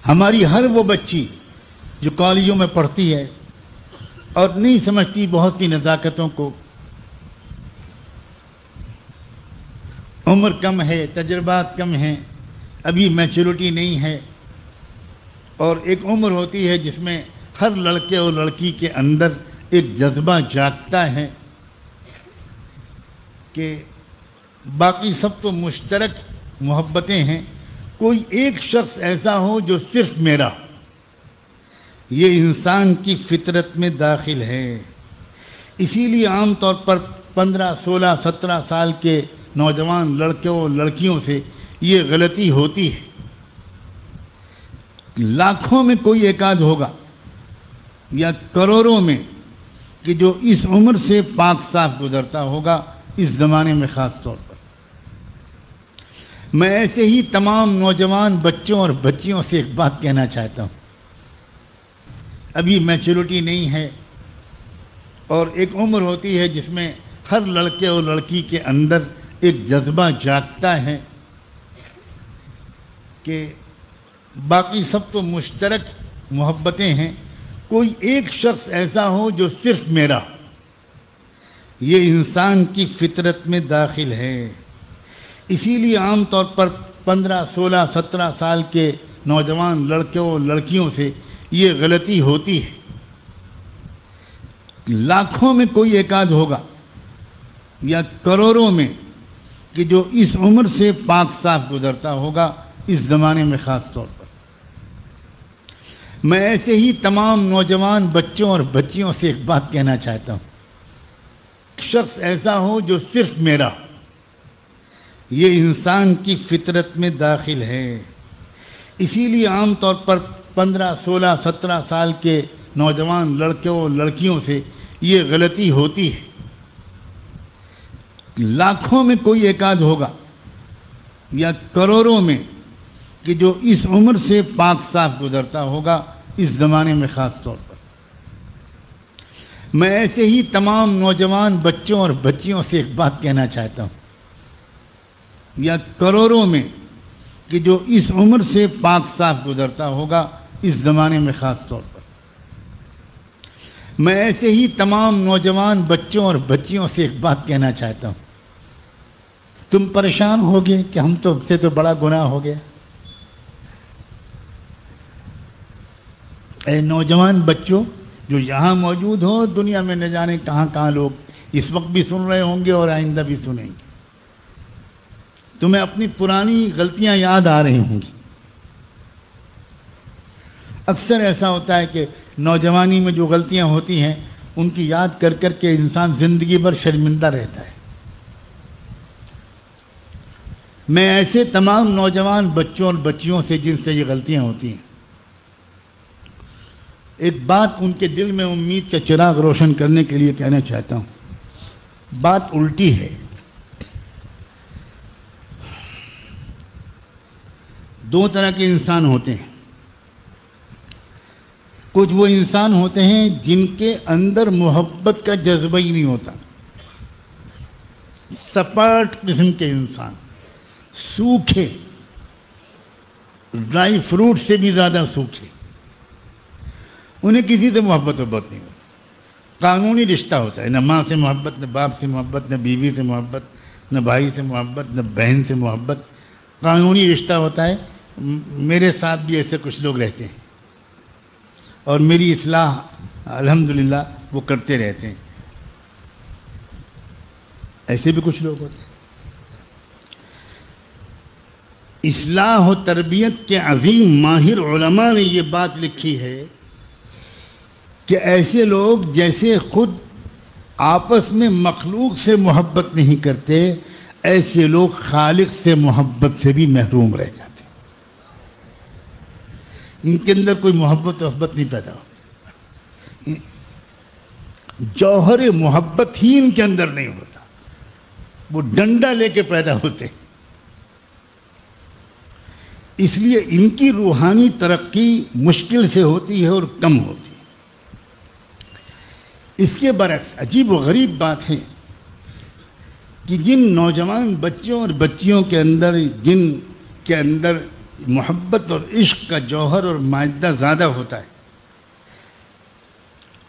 ہماری ہر وہ بچی جو کالجوں میں پڑھتی ہے اور نہیں سمجھتی بہت سی نزاکتوں کو، عمر کم ہے، تجربات کم ہیں، ابھی میچورٹی نہیں ہے، اور ایک عمر ہوتی ہے جس میں ہر لڑکے اور لڑکی کے اندر ایک جذبہ جاگتا ہے کہ باقی سب تو مشترک محبتیں ہیں، کوئی ایک شخص ایسا ہو جو صرف میرا، یہ انسان کی فطرت میں داخل ہے۔ اسی لیے عام طور پر 15، 16، 17 سال کے نوجوان لڑکوں اور لڑکیوں سے یہ غلطی ہوتی ہے۔ لاکھوں میں کوئی ایک آدھ ہوگا یا کروڑوں میں کہ جو اس عمر سے پاک صاف گزرتا ہوگا، اس زمانے میں خاص طور پر۔ میں ایسے ہی تمام نوجوان بچوں اور بچیوں سے ایک بات کہنا چاہتا ہوں، ابھی میچورٹی نہیں ہے، اور ایک عمر ہوتی ہے جس میں ہر لڑکے اور لڑکی کے اندر ایک جذبہ جاگتا ہے کہ باقی سب تو مشترک محبتیں ہیں، کوئی ایک شخص ایسا ہو جو صرف میرا، یہ انسان کی فطرت میں داخل ہے۔ اسی لیے عام طور پر 15، 16، 17 سال کے نوجوان لڑکوں اور لڑکیوں سے یہ غلطی ہوتی ہے۔ لاکھوں میں کوئی ایک آدھ ہوگا یا کروڑوں میں کہ جو اس عمر سے پاک صاف گزرتا ہوگا، اس زمانے میں خاص طور پر۔ میں ایسے ہی تمام نوجوان بچوں اور بچیوں سے ایک بات کہنا چاہتا ہوں، شخص ایسا ہو جو صرف میرا، یہ انسان کی فطرت میں داخل ہے۔ اسی لیے عام طور پر 15، 16، 17 سال کے نوجوان لڑکوں اور لڑکیوں سے یہ غلطی ہوتی ہے۔ لاکھوں میں کوئی ایک آدھ ہوگا یا کروڑوں میں کہ جو اس عمر سے پاک صاف گزرتا ہوگا، اس زمانے میں خاص طور پر۔ میں ایسے ہی تمام نوجوان بچوں اور بچیوں سے ایک بات کہنا چاہتا ہوں، یا کروڑوں میں کہ جو اس عمر سے پاک صاف گزرتا ہوگا، اس زمانے میں خاص طور پر۔ میں ایسے ہی تمام نوجوان بچوں اور بچیوں سے ایک بات کہنا چاہتا ہوں، تم پریشان ہوگے کہ ہم سے تو بڑا گناہ ہو گیا۔ اے نوجوان بچوں جو یہاں موجود ہو، دنیا میں نہ جانے کہاں کہاں لوگ اس وقت بھی سن رہے ہوں گے اور آئندہ بھی سنیں گے، تمہیں اپنی پرانی غلطیاں یاد آ رہی ہوں گی۔ اکثر ایسا ہوتا ہے کہ نوجوانی میں جو غلطیاں ہوتی ہیں ان کی یاد کر کر کے انسان زندگی بھر شرمندہ رہتا ہے۔ میں ایسے تمام نوجوان بچوں اور بچیوں سے جن سے یہ غلطیاں ہوتی ہیں، ایک بات ان کے دل میں امید کا چراغ روشن کرنے کے لیے کہنا چاہتا ہوں۔ بات الٹی ہے۔ دو طرح کے انسان ہوتے ہیں۔ کچھ وہ انسان ہوتے ہیں جن کے اندر محبت کا جذبہ ہی نہیں ہوتا، سپاٹ قسم کے انسان، سوکھے، ڈرائی فروٹ سے بھی زیادہ سوکھے، انہیں کسی سے محبت نہیں ہوتی۔ قانونی رشتہ ہوتا ہے، نہ ماں سے محبت، نہ باپ سے محبت، نہ بیوی سے محبت، نہ بھائی سے محبت، نہ بہن سے محبت، قانونی رشتہ ہوتا ہے۔ میرے ساتھ بھی ایسے کچھ لوگ رہتے ہیں اور میری اصلاح الحمدللہ وہ کرتے رہتے ہیں۔ ایسے بھی کچھ لوگ ہوتے ہیں۔ اصلاح و تربیت کے عظیم ماہر علماء نے یہ بات لکھی ہے کہ ایسے لوگ جیسے خود آپس میں مخلوق سے محبت نہیں کرتے، ایسے لوگ خالق سے محبت سے بھی محروم رہ جاتے۔ ان کے اندر کوئی محبت نہیں پیدا ہوتی، جوہر محبت ہی ان کے اندر نہیں ہوتا، وہ ڈنڈا لے کے پیدا ہوتے۔ اس لیے ان کی روحانی ترقی مشکل سے ہوتی ہے اور کم ہوتی ہے۔ اس کے برعکس عجیب و غریب بات ہے کہ جن نوجوان بچوں اور بچیوں کے اندر، جن کے اندر محبت اور عشق کا جوہر اور مادہ زیادہ ہوتا ہے،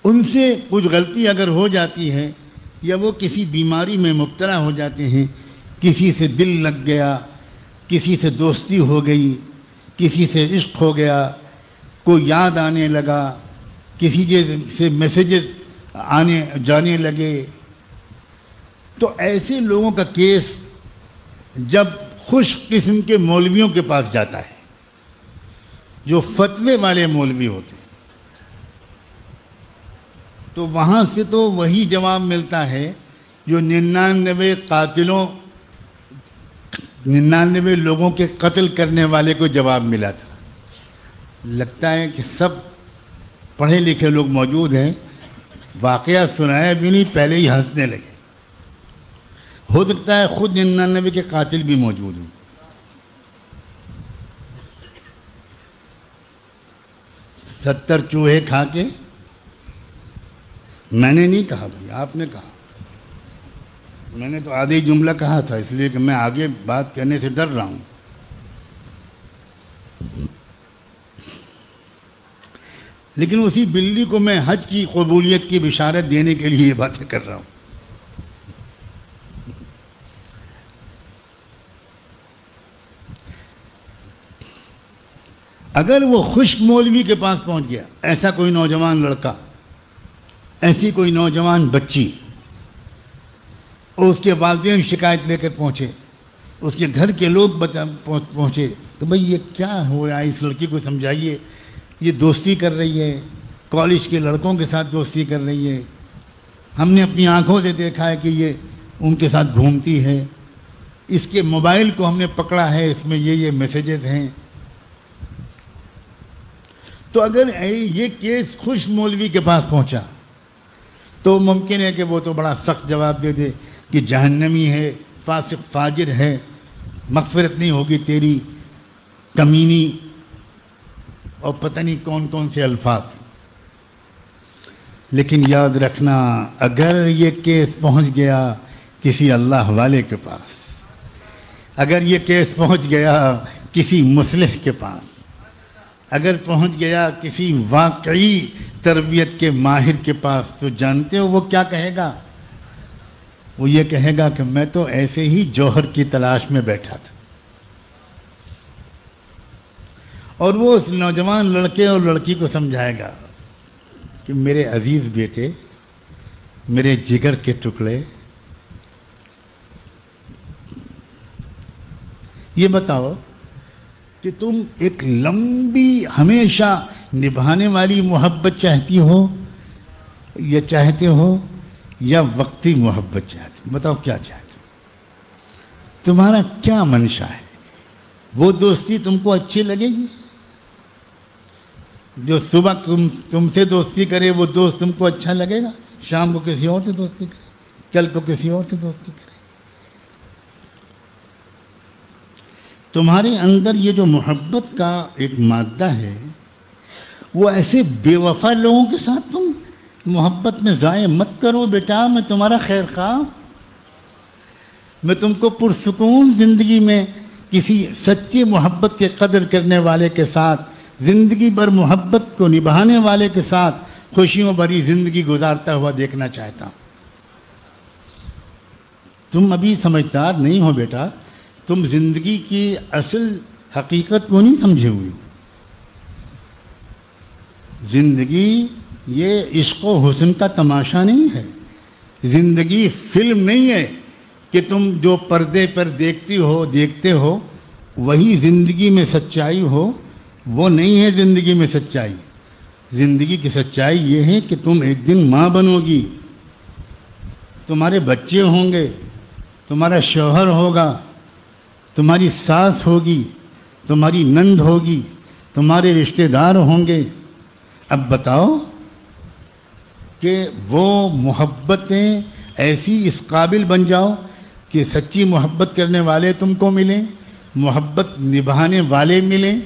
ان سے کچھ غلطی اگر ہو جاتی ہے یا وہ کسی بیماری میں مبتلا ہو جاتے ہیں، کسی سے دل لگ گیا، کسی سے دوستی ہو گئی، کسی سے عشق ہو گیا، کوئی یاد آنے لگا، کسی سے میسیجز آنے جانے لگے، تو ایسے لوگوں کا کیس جب خوش قسم کے مولویوں کے پاس جاتا ہے، جو فتوے والے مولوی ہوتے ہیں، تو وہاں سے تو وہی جواب ملتا ہے جو 99 لوگوں کے قتل کرنے والے کو جواب ملا تھا۔ لگتا ہے کہ سب پڑھے لکھے لوگ موجود ہیں، واقعہ سنایا بھی نہیں، پہلے ہی ہنسنے لگے۔ ہو سکتا ہے خود 99 کے قاتل بھی موجود ہوں۔ ستر چوہے کھا کے، میں نے نہیں کہا بھائی، آپ نے کہا، میں نے تو آدھی جملہ کہا تھا، اس لیے کہ میں آگے بات کرنے سے ڈر رہا ہوں۔ لیکن اسی بلی کو میں حج کی قبولیت کی بشارت دینے کے لیے یہ باتیں کر رہا ہوں۔ اگر وہ خشک مولوی کے پاس پہنچ گیا، ایسا کوئی نوجوان لڑکا، ایسی کوئی نوجوان بچی، اور اس کے والدین شکایت لے کر پہنچے، اس کے گھر کے لوگ پہنچے، تو بھئی یہ کیا ہو رہا ہے، اس لڑکی کو سمجھائیے، یہ دوستی کر رہی ہے، کالج کے لڑکوں کے ساتھ دوستی کر رہی ہے، ہم نے اپنی آنکھوں سے دیکھا ہے کہ یہ ان کے ساتھ گھومتی ہے، اس کے موبائل کو ہم نے پکڑا ہے، اس میں یہ میسیجز ہیں۔ تو اگر یہ کیس خوش مولوی کے پاس پہنچا تو ممکن ہے کہ وہ تو بڑا سخت جواب دے دے کہ جہنمی ہے، فاسق فاجر ہے، مغفرت نہیں ہوگی تیری، کمینی، اور پتہ نہیں کون کون سے الفاظ۔ لیکن یاد رکھنا، اگر یہ کیس پہنچ گیا کسی اللہ والے کے پاس، اگر یہ کیس پہنچ گیا کسی مصلح کے پاس، اگر پہنچ گیا کسی واقعی تربیت کے ماہر کے پاس، تو جانتے ہو وہ کیا کہے گا؟ وہ یہ کہے گا کہ میں تو ایسے ہی جوہر کی تلاش میں بیٹھا تھا۔ اور وہ اس نوجوان لڑکے اور لڑکی کو سمجھائے گا کہ میرے عزیز بیٹے، میرے جگر کے ٹکڑے، یہ بتاؤ کہ تم ایک لمبی ہمیشہ نبھانے والی محبت چاہتی ہو یا چاہتے ہو، یا وقتی محبت چاہتے ہو؟ بتاؤ کیا چاہتے ہو؟ تمہارا کیا منشا ہے؟ وہ دوستی تم کو اچھی لگے گی؟ جو صبح تم سے دوستی کرے وہ دوست تم کو اچھا لگے گا؟ شام کو کسی اور سے دوستی کرے، کل کو کسی اور سے دوستی کرے؟ تمہارے اندر یہ جو محبت کا ایک مادہ ہے، وہ ایسے بے وفا لوگوں کے ساتھ تم محبت میں ضائع مت کرو بیٹا، میں تمہارا خیر خواہ، میں تم کو پرسکون زندگی میں کسی سچی محبت کے قدر کرنے والے کے ساتھ، زندگی بھر محبت کو نبھانے والے کے ساتھ خوشیوں بھری زندگی گزارتا ہوا دیکھنا چاہتا ہوں۔ تم ابھی سمجھدار نہیں ہو بیٹا، تم زندگی کی اصل حقیقت کو نہیں سمجھے ہوئے۔ زندگی یہ عشق و حسن کا تماشا نہیں ہے، زندگی فلم نہیں ہے کہ تم جو پردے پر دیکھتے ہو وہی زندگی میں سچائی ہو، وہ نہیں ہے زندگی میں سچائی۔ زندگی کی سچائی یہ ہے کہ تم ایک دن ماں بنو گی، تمہارے بچے ہوں گے، تمہارا شوہر ہوگا، تمہاری ساس ہوگی، تمہاری نند ہوگی، تمہارے رشتہ دار ہوں گے۔ اب بتاؤ کہ وہ محبتیں ایسی اس قابل بن جاؤ کہ سچی محبت کرنے والے تم کو ملیں، محبت نبھانے والے ملیں،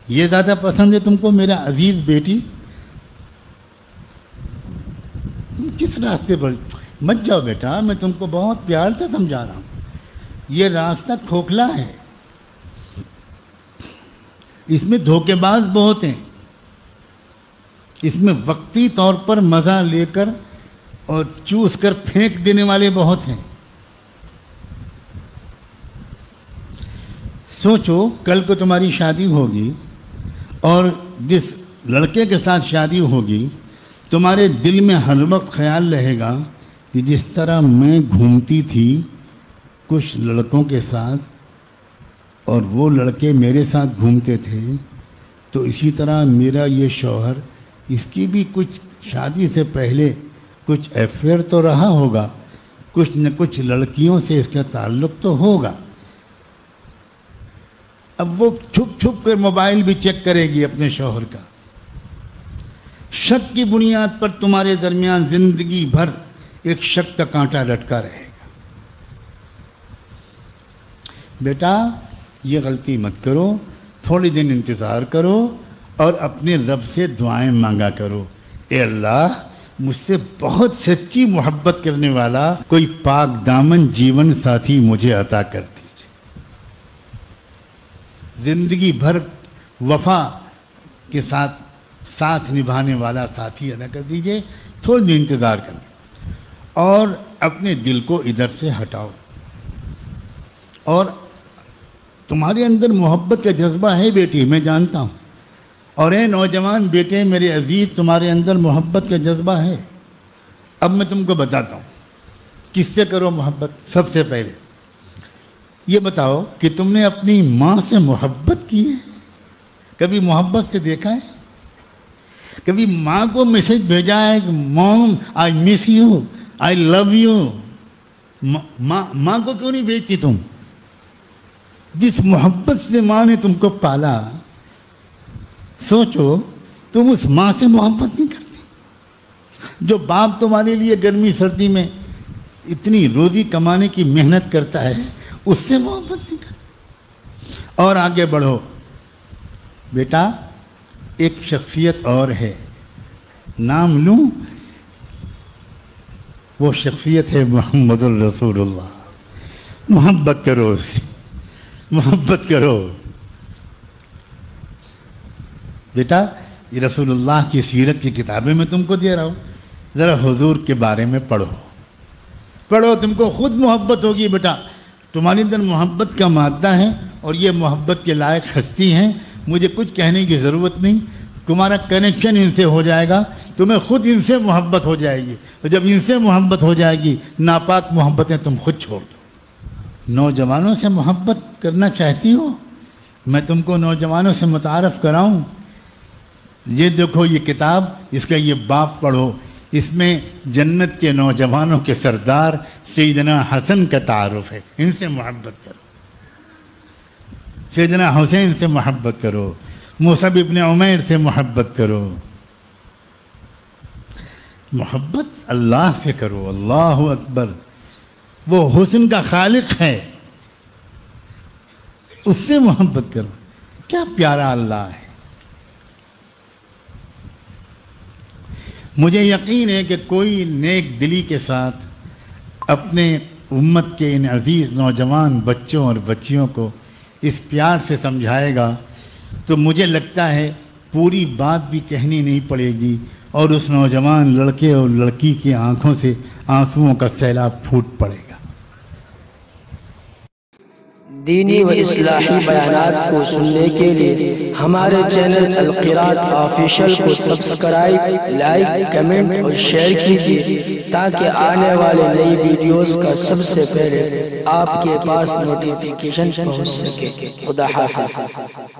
یہ زیادہ پسند ہے تم کو میرا عزیز بیٹی؟ تم کس راستے پر مت جاؤ بیٹا، میں تم کو بہت پیار سے سمجھا رہا ہوں، یہ راستہ کھوکھلا ہے۔ اس میں دھوکے باز بہت ہیں، اس میں وقتی طور پر مزہ لے کر اور چوس کر پھینک دینے والے بہت ہیں۔ سوچو کل کو تمہاری شادی ہوگی اور جس لڑکے کے ساتھ شادی ہوگی تمہارے دل میں ہر وقت خیال رہے گا کہ جس طرح میں گھومتی تھی کچھ لڑکوں کے ساتھ اور وہ لڑکے میرے ساتھ گھومتے تھے، تو اسی طرح میرا یہ شوہر، اس کی بھی کچھ شادی سے پہلے کچھ افیئر تو رہا ہوگا، کچھ نہ کچھ لڑکیوں سے اس کا تعلق تو ہوگا۔ اب وہ چھپ چھپ کر موبائل بھی چیک کرے گی اپنے شوہر کا۔ شک کی بنیاد پر تمہارے درمیان زندگی بھر ایک شک کا کانٹا لٹکا رہے گا۔ بیٹا یہ غلطی مت کرو، تھوڑی دن انتظار کرو اور اپنے رب سے دعائیں مانگا کرو، اے اللہ مجھ سے بہت سچی محبت کرنے والا کوئی پاک دامن جیون ساتھی مجھے عطا کر دیجیے، زندگی بھر وفا کے ساتھ نبھانے والا ساتھی عطا کر دیجیے۔ تھوڑی دن انتظار کرو اور اپنے دل کو ادھر سے ہٹاؤ، اور تمہارے اندر محبت کا جذبہ ہے بیٹی، میں جانتا ہوں، اور اے نوجوان بیٹے میرے عزیز تمہارے اندر محبت کا جذبہ ہے۔ اب میں تم کو بتاتا ہوں کس سے کرو محبت۔ سب سے پہلے یہ بتاؤ کہ تم نے اپنی ماں سے محبت کی ہے؟ کبھی محبت سے دیکھا ہے؟ کبھی ماں کو میسج بھیجا ہے کہ موم آئی miss you, I love you? ماں کو کیوں نہیں بھیجتی تم؟ جس محبت سے ماں نے تم کو پالا، سوچو تم اس ماں سے محبت نہیں کرتی؟ جو باپ تمہارے لیے گرمی سردی میں اتنی روزی کمانے کی محنت کرتا ہے، اس سے محبت نہیں کرتی؟ اور آگے بڑھو بیٹا، ایک شخصیت اور ہے، نام لوں؟ وہ شخصیت ہے محمد الرسول اللہ۔ محبت کرو اس سے، محبت کرو بیٹا۔ یہ رسول اللہ کی سیرت کی کتابیں میں تم کو دے رہا ہوں، ذرا حضور کے بارے میں پڑھو، تم کو خود محبت ہوگی بیٹا۔ تمہارے اندر محبت کا مادہ ہے اور یہ محبت کے لائق ہستی ہیں، مجھے کچھ کہنے کی ضرورت نہیں، تمہارا کنیکشن ان سے ہو جائے گا، تمہیں خود ان سے محبت ہو جائے گی، اور جب ان سے محبت ہو جائے گی ناپاک محبتیں تم خود چھوڑ دو۔ نوجوانوں سے محبت کرنا چاہتی ہو؟ میں تم کو نوجوانوں سے متعارف کراؤں؟ یہ دیکھو یہ کتاب، اس کا یہ باب پڑھو، اس میں جنت کے نوجوانوں کے سردار سیدنا حسن کا تعارف ہے، ان سے محبت کرو، سیدنا حسین سے محبت کرو، مصعب ابن عمیر سے محبت کرو، محبت اللہ سے کرو۔ اللہ اکبر، وہ حسن کا خالق ہے، اس سے محبت کرو۔ کیا پیارا اللہ ہے۔ مجھے یقین ہے کہ کوئی نیک دلی کے ساتھ اپنے امت کے ان عزیز نوجوان بچوں اور بچیوں کو اس پیار سے سمجھائے گا تو مجھے لگتا ہے پوری بات بھی کہنی نہیں پڑے گی، اور اس نوجوان لڑکے اور لڑکی کی آنکھوں سے آنسوؤں کا سیلاب پھوٹ پڑے گا۔ دینی و اصلاحی بیانات کو سننے کے لیے ہمارے چینل القرات آفیشل کو سبسکرائب، لائک، کمنٹ اور شیئر کیجیے تاکہ آنے والے نئی ویڈیوز کا سب سے پہلے آپ کے پاس نوٹیفیکیشن پہنچ سکے۔ خدا حافظ۔